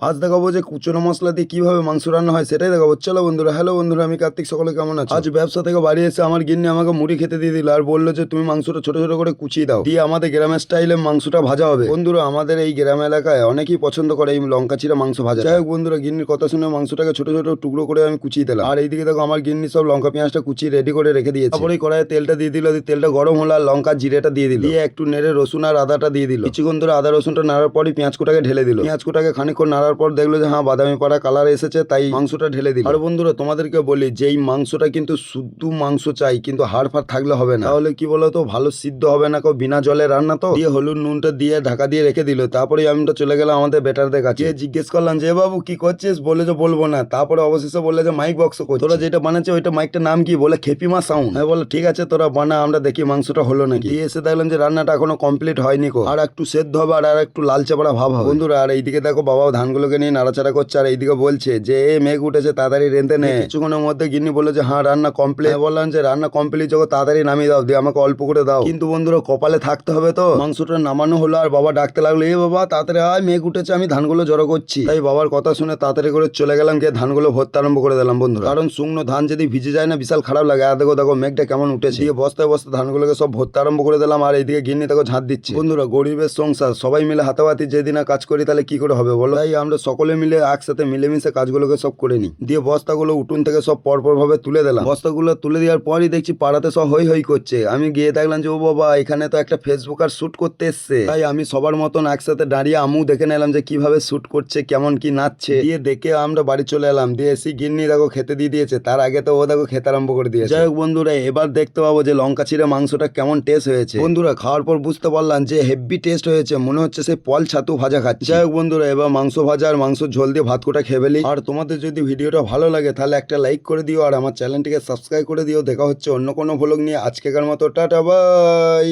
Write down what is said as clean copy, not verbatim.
আজ দেখাবো যে কুচনো মশলা দিয়ে কিভাবে মাংস রান্না হয় সেটাই দেখাবো। চলো বন্ধুরা, হ্যালো বন্ধুরা, আমি কার্তিক, সকলে কেমন আছো? আজ ব্যবসা থেকে বাড়ি এসে আমার গিন্নি আমাকে মুড়ি খেতে দিয়ে দিল আর বললো যে তুমি মাংসটা ছোট ছোট করে কুচিয়ে দাও, দিয়ে আমাদের গ্রামের স্টাইলে মাংসটা ভাজা হবে। বন্ধুরা, আমাদের এই গ্রাম এলাকায় অনেকেই পছন্দ করে এই লঙ্কা চিরা মাংস ভাজা। যাই হোক বন্ধুরা, গিন্নির কথা শুনে মাংসটাকে ছোট ছোট টুকরো করে আমি কুচিয়ে দিলাম। আর এইদিকে দেখো আমার গিন্নি সব লঙ্কা পেঁয়াজটা কুচিয়ে রেডি করে রেখে দিয়েছে। তারপরে কড়াইয়ে তেলটা দিয়ে দিল, তেলটা গরম হলো আর লঙ্কা জিরেটা দিয়ে দিল, দিয়ে একটু নেড়ে রসুন আর আদাটা দিয়ে দিল। কিছুক্ষণ ধরে আদা রসুনটা নাড়ার পরই পেঁয়াজ কোটাকে ঢেলে দিল। পেঁয়াজ কোটাকে খানিকক্ষণ নাড়ার পর দেখলো যে হ্যাঁ বাদামি পাড়া কালার এসেছে, তাই মাংসটা ঢেলে দিল। আর বন্ধুরা, তোমাদেরকে বলি যে এই মাংসটা কিন্তু শুদ্ধ মাংস চাই, কিন্তু হাড় ফাড় থাকলে হবে না, তাহলে কি বলতো ভালো সিদ্ধ হবে না, কেউ বিনা জলে রান্না তো। দিয়ে হলুদ নুনটা দিয়ে ঢাকা দিয়ে রেখে দিল। তারপরে আমি তো চলে গেলাম আমাদের বেটারদের কাছে, জিজ্ঞেস করলাম যে বাবু কি করছিস, বলে যে বলবো না। তারপরে অবশেষে বললে যে মাইক বক্স করছিস, তোরা যেটা বানাচ্ছে ওইটা মাইকটার নাম কি, বলে খেপিমা সাউন্ড। আমি বলে ঠিক আছে তোরা বানা, আমরা দেখি মাংসটা হলো নাকি। দিয়ে এসে দেখলাম যে রান্নাটা এখনো কমপ্লিট হয়নি, আর একটু সেদ্ধ হবে আর একটু লালচে পড়া ভাব হবে বন্ধুরা। আর এইদিকে দেখো বাবা ধানগুলোকে নিয়ে নাড়াচাড়া করছে, আর এইদিকে বলছে যে মেঘ উঠেছে তাড়াতাড়ি রেঁধে নে। কিছুক্ষণের মধ্যে গিন্নি বললো যে হ্যাঁ রান্না কমপ্লিট। বললাম যে রান্না কমপ্লিট যখন তাড়াতাড়ি নামিয়ে দাও, দিয়ে আমাকে অল্প করে দাও। কিন্তু বন্ধুরা কপালে থাকতে হবে তো। মাংসটা নামানো হলো আর বাবা ডাকতে লাগলো, এ বাবা তাড়াতাড়ি আয়, মেঘ উঠেছে, আমি ধানগুলো জড়ো করছি। তাই বাবার কথা শুনে তাড়াতাড়ি করে চলে গেলাম, গিয়ে ধানগুলো ভরতে আরম্ভ করে দিলাম বন্ধুরা। কারণ শুকনো ধান যদি ভিজে যায় না বিশাল খারাপ লাগে। আর দেখো দেখো মেঘটা কেমন উঠেছে। দিয়ে বস্তায় বস্তা ধানগুলোকে সব ভরতে আরম্ভ করে দিলাম। আর এইদিকে গিন্নি দেখো ঝাঁট দিচ্ছে। বন্ধুরা, গরিবের সংসার, সবাই মিলে হাতাহাতি যেদিন কাজ করি তাহলে কি করে হবে বলো। তাই আমরা সকলে মিলে একসাথে মিলেমিশে কাজগুলোকে সব করে নিই। দিয়ে বস্তাগুলো উঠোন থেকে সব পরপর ভাবে তুলে দিলাম। বস্তাগুলো তুলে দেওয়ার পরই দেখছি পাড়াতে সব হই হই করছে। আমি গিয়ে দেখলাম যে ও বাবা, এখানে তো একটা ফেসবুক আর শুট করতে এসছে। তাই আমি সবার মতন একসাথে দাঁড়িয়ে আমু দেখে নিলাম যে কিভাবে শুট করছে, কেমন কি নাচছে। দিয়ে দেখে আমরা বাড়ি চলে এলাম। দিয়ে এসে গিন্নি দেখো খেতে দিয়ে দিয়েছে, তার আগে তো ও দেখো খেতে আরম্ভ করে দিয়েছে। যাই হোক বন্ধুরা, এবার দেখতে পাবো যে লঙ্কা চিড়ে মাংসটা কেমন টেস্ট হয়েছে। বন্ধুরা, খাওয়ার পর বুঝতে পারলাম যে হেভি টেস্ট হয়েছে, মনে হচ্ছে সে পল ছাতু ভাজা খাচ্ছে। যাই হোক বন্ধুরা, এবার মাংস ভাজা আর মাংস ঝোল দিয়ে ভাত কোটা খেয়ে ফেলি। আর তোমাদের যদি ভিডিওটা ভালো লাগে তাহলে একটা লাইক করে দিও আর আমার চ্যানেলটিকে সাবস্ক্রাইব করে দিও। দেখা হচ্ছে অন্য কোনো ভ্লগ নিয়ে। আজকেকার মতো টাটা বাই।